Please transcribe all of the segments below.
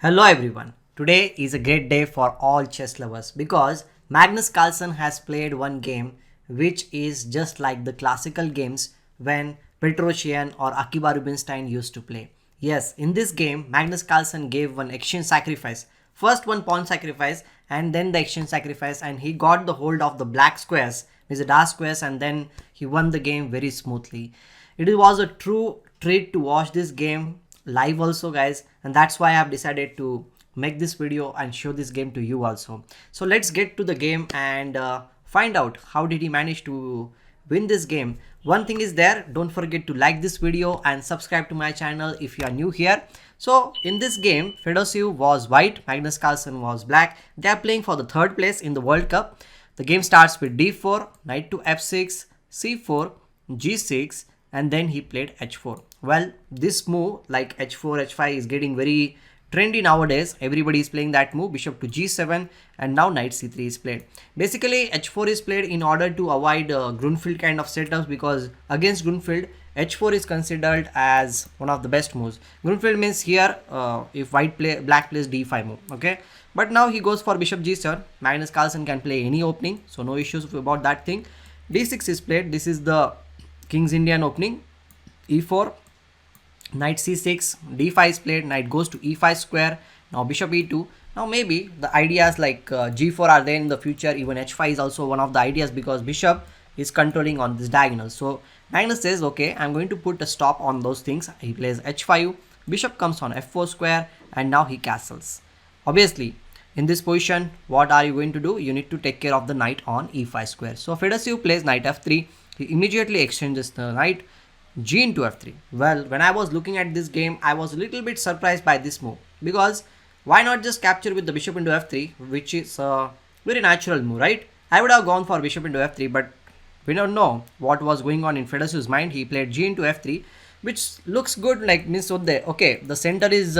Hello everyone. Today is a great day for all chess lovers because Magnus Carlsen has played one game which is just like the classical games when Petrosian or Akiba Rubinstein used to play. Yes, in this game Magnus Carlsen gave one exchange sacrifice. First one pawn sacrifice and then the exchange sacrifice, and he got the hold of the black squares, means the dark squares, and then he won the game very smoothly. It was a true treat to watch this game live also, guys, and that's why I have decided to make this video and show this game to you also. So let's get to the game and find out how did he manage to win this game. One thing is there, don't forget to like this video and subscribe to my channel if you are new here. So in this game, Fedoseev was white, Magnus Carlsen was black. They are playing for the third place in the World Cup. The game starts with d4, knight to f6, c4, g6, and then he played h4. Well, this move like h4, h5 is getting very trendy nowadays. Everybody is playing that move, bishop to g7, and now knight c3 is played. Basically, h4 is played in order to avoid Grunfeld kind of setups, because against Grunfeld, h4 is considered as one of the best moves. Grunfeld means here if black plays d5 move, okay? But now he goes for bishop g7. Magnus Carlsen can play any opening, so no issues about that thing. d6 is played. This is the King's Indian opening. e4, knight c6, d5 is played, knight goes to e5 square, now bishop e2. Now maybe the ideas like g4 are there in the future. Even h5 is also one of the ideas because bishop is controlling on this diagonal. So Magnus says, okay, I'm going to put a stop on those things. He plays h5, bishop comes on f4 square, and now he castles. Obviously, in this position, what are you going to do? You need to take care of the knight on e5 square. So Fedoseev plays knight f3. He immediately exchanges the knight, g into f3. Well, when I was looking at this game, I was a little bit surprised by this move, because why not just capture with the bishop into f3, which is a very natural move, right? I would have gone for bishop into f3, but we don't know what was going on in Fedoseev's mind. He played g into f3, which looks good, like means okay, the center is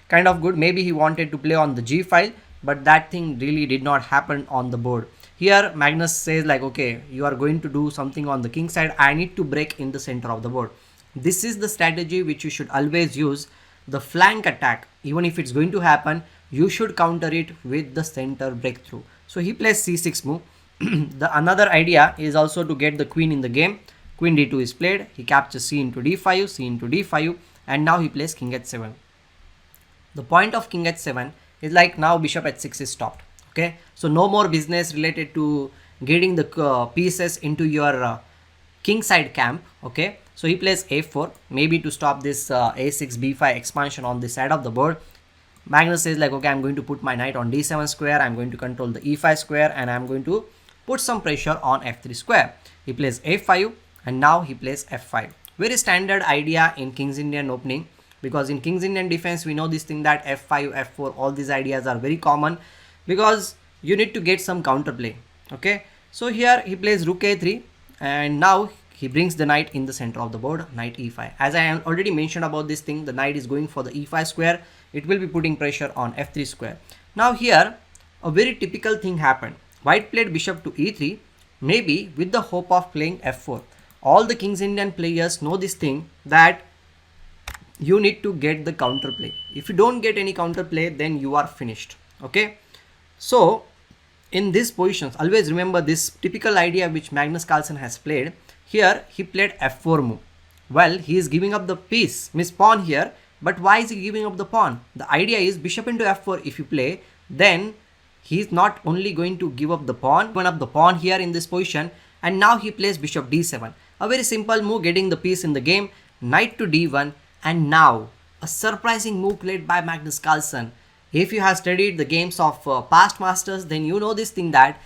kind of good. Maybe he wanted to play on the g file, but that thing really did not happen on the board. Here Magnus says like, okay, you are going to do something on the king side. I need to break in the center of the board. This is the strategy which you should always use. The flank attack, even if it's going to happen, you should counter it with the center breakthrough. So he plays c6 move. The another idea is also to get the queen in the game. Queen d2 is played. He captures c into d5, c into d5, and now he plays king h7. The point of king h7 is like now bishop h6 is stopped. Okay, so no more business related to getting the pieces into your king side camp. Okay, so he plays a4, maybe to stop this a6 b5 expansion on this side of the board. Magnus says like, okay, I'm going to put my knight on d7 square, I'm going to control the e5 square, and I'm going to put some pressure on f3 square. He plays a5, and now he plays f5. Very standard idea in King's Indian opening, because in King's Indian defense we know this thing that f5, f4, all these ideas are very common, because you need to get some counterplay. Okay, so here he plays rook a3, and now he brings the knight in the center of the board, knight e5. As I already mentioned about this thing, the knight is going for the e5 square. It will be putting pressure on f3 square. Now here a very typical thing happened. White played bishop to e3, maybe with the hope of playing f4. All the King's Indian players know this thing, that you need to get the counterplay. If you don't get any counterplay, then you are finished. Okay, so in these positions, always remember this typical idea which Magnus Carlsen has played. Here he played f4 move. Well, he is giving up the piece, means pawn here, but why is he giving up the pawn? The idea is bishop into f4 if you play, then he is not only going to give up the pawn here in this position, and now he plays bishop d7. A very simple move, getting the piece in the game, knight to d1, and now a surprising move played by Magnus Carlsen. If you have studied the games of past masters, then you know this thing, that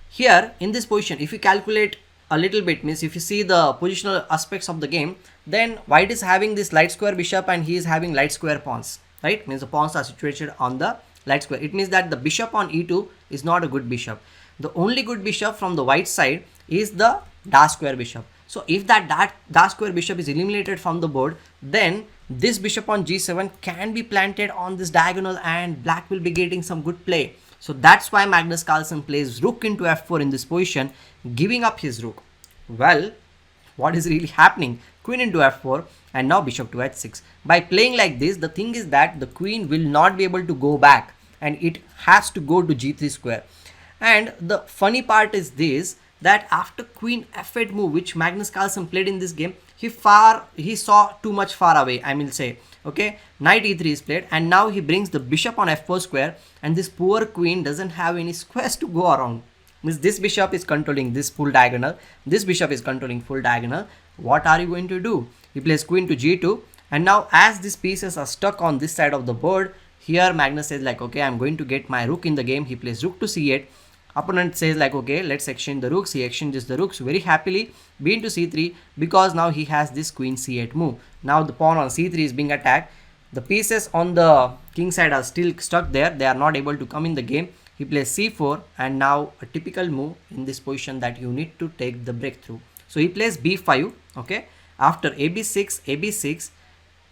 here in this position, if you calculate a little bit, means if you see the positional aspects of the game, then white is having this light square bishop and he is having light square pawns, right? Means the pawns are situated on the light square. It means that the bishop on e2 is not a good bishop. The only good bishop from the white side is the dark square bishop. So if that dark square bishop is eliminated from the board, then this bishop on g7 can be planted on this diagonal and black will be getting some good play. So that's why Magnus Carlsen plays rook into f4 in this position, giving up his rook. Well, what is really happening? Queen into f4, and now bishop to h6. By playing like this, the thing is that the queen will not be able to go back and it has to go to g3 square. And the funny part is this, that after queen f8 move which Magnus Carlsen played in this game, he saw too much far away, I will say. Okay, knight e3 is played and now he brings the bishop on f4 square, and this poor queen doesn't have any squares to go around. Means this bishop is controlling this full diagonal, this bishop is controlling full diagonal. What are you going to do? He plays queen to g2, and now as these pieces are stuck on this side of the board, here Magnus says like, okay, I'm going to get my rook in the game. He plays rook to c8. Opponent says like, okay, let's exchange the rooks. He exchanges the rooks very happily, b into c3, because now he has this queen c8 move. Now the pawn on c3 is being attacked. The pieces on the king side are still stuck there. They are not able to come in the game. He plays c4, and now a typical move in this position that you need to take the breakthrough. So he plays b5. Okay, after ab6,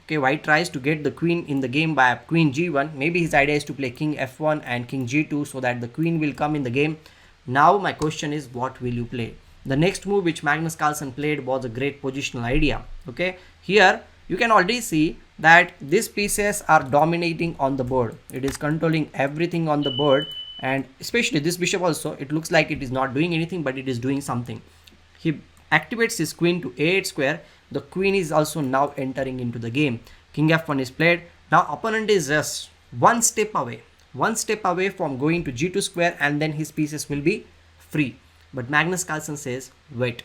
okay, white tries to get the queen in the game by queen g1. Maybe his idea is to play king f1 and king g2 so that the queen will come in the game. Now my question is, what will you play? The next move which Magnus Carlsen played was a great positional idea. Okay, here you can already see that these pieces are dominating on the board. It is controlling everything on the board, and especially this bishop also, it looks like it is not doing anything, but it is doing something. He activates his queen to a8 square. The queen is also now entering into the game. King f1 is played. Now opponent is just one step away from going to g2 square, and then his pieces will be free. But Magnus Carlsen says, wait,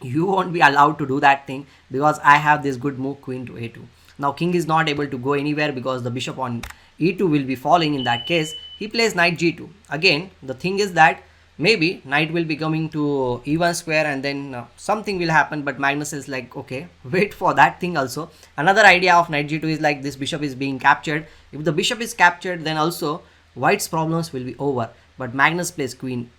you won't be allowed to do that thing, because I have this good move queen to a2. Now king is not able to go anywhere because the bishop on e2 will be falling. In that case, he plays knight g2. Again, the thing is that maybe knight will be coming to e1 square, and then something will happen, but Magnus is like, okay, wait for that thing also. Another idea of knight g2 is like, this bishop is being captured. If the bishop is captured, then also white's problems will be over. But Magnus plays queen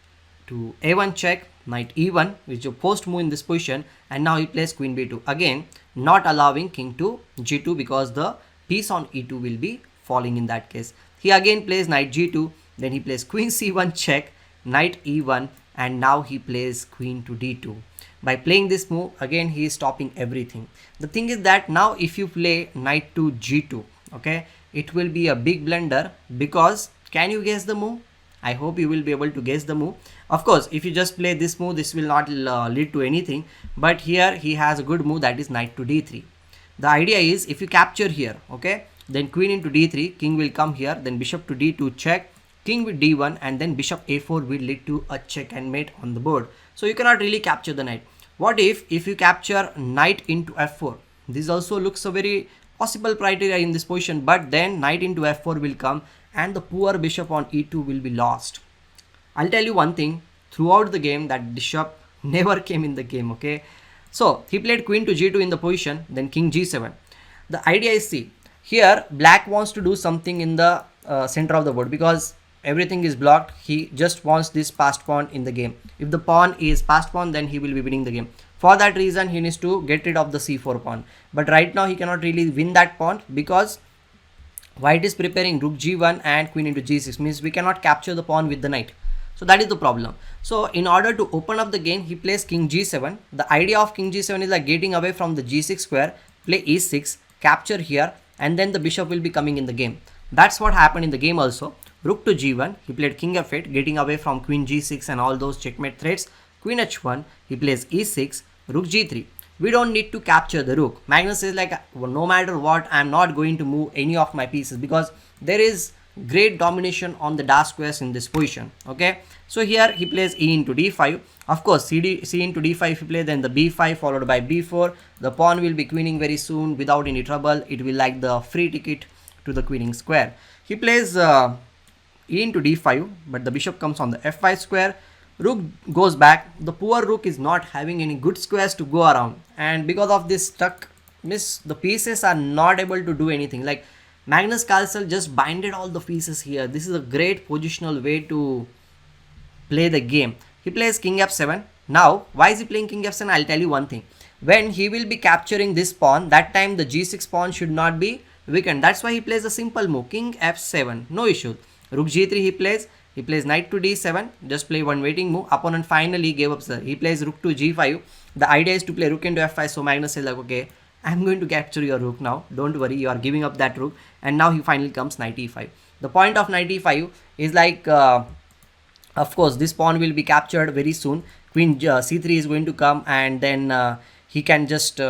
to a1 check, knight e1, which is a post move in this position, and now he plays queen b2, again not allowing king to g2 because the piece on e2 will be falling in that case. He again plays knight g2, then he plays queen c1 check, knight e1, and now he plays queen to d2. By playing this move, again he is stopping everything. The thing is that now if you play knight to g2, okay, it will be a big blunder, because can you guess the move? I hope you will be able to guess the move. Of course, if you just play this move, this will not lead to anything, but here he has a good move, that is knight to d3. The idea is, if you capture here, okay, then queen into d3, king will come here, then bishop to d2 check, king with d1, and then bishop a4 will lead to a check and mate on the board. So you cannot really capture the knight. What if you capture knight into f4? This also looks a very possible criteria in this position, but then knight into f4 will come, and the poor bishop on e2 will be lost. I'll tell you one thing, throughout the game that bishop never came in the game. Okay, so he played queen to g2 in the position, then king g7. The idea is, see, here black wants to do something in the center of the board, because everything is blocked. He just wants this passed pawn in the game. If the pawn is passed pawn, then he will be winning the game. For that reason, he needs to get rid of the c4 pawn. But right now he cannot really win that pawn, because white is preparing rook g1 and queen into g6, means we cannot capture the pawn with the knight. So that is the problem. So in order to open up the game, he plays king g7. The idea of king g7 is like getting away from the g6 square, play e6, capture here, and then the bishop will be coming in the game. That's what happened in the game also. Rook to g1, he played king f8, getting away from queen g6 and all those checkmate threats. Queen h1, he plays e6, rook g3. We don't need to capture the rook. Magnus is like, well, no matter what, I'm not going to move any of my pieces, because there is great domination on the dark squares in this position. Okay, so here he plays e into d5. Of course, c into d5 if you play, then the b5 followed by b4. The pawn will be queening very soon without any trouble. It will like the free ticket to the queening square. He plays e into d5, but the bishop comes on the f5 square. Rook goes back. The poor rook is not having any good squares to go around, and because of this stuck miss, the pieces are not able to do anything. Like, Magnus Carlsen just binded all the pieces here. This is a great positional way to play the game. He plays king f7. Now, why is he playing king f7? I'll tell you one thing. When he will be capturing this pawn, that time the g6 pawn should not be weakened. That's why he plays a simple move, king f7. No issue. Rook g3 he plays. He plays knight to d7, just play one waiting move. Opponent finally gave up, sir. He plays rook to g5. The idea is to play rook into f5, so Magnus is like, okay, I'm going to capture your rook now. Don't worry, you are giving up that rook. And now he finally comes knight e5. The point of knight e5 is like, of course, this pawn will be captured very soon. Queen c3 is going to come, and then he can just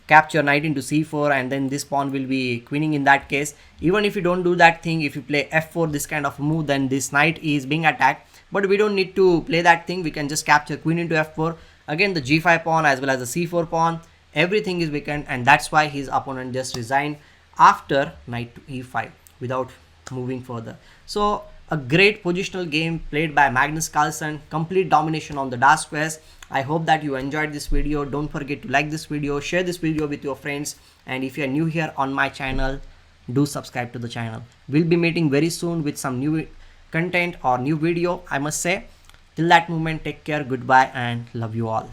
capture knight into c4, and then this pawn will be queening in that case. Even if you don't do that thing, if you play f4, this kind of move, then this knight is being attacked. But we don't need to play that thing. We can just capture queen into f4. Again, the g5 pawn as well as the c4 pawn, everything is weakened, and that's why his opponent just resigned after knight to e5 without moving further. So a great positional game played by Magnus Carlsen, complete domination on the dark squares. I hope that you enjoyed this video. Don't forget to like this video, share this video with your friends, and if you are new here on my channel, do subscribe to the channel. We'll be meeting very soon with some new content or new video, I must say. Till that moment, take care, goodbye, and love you all.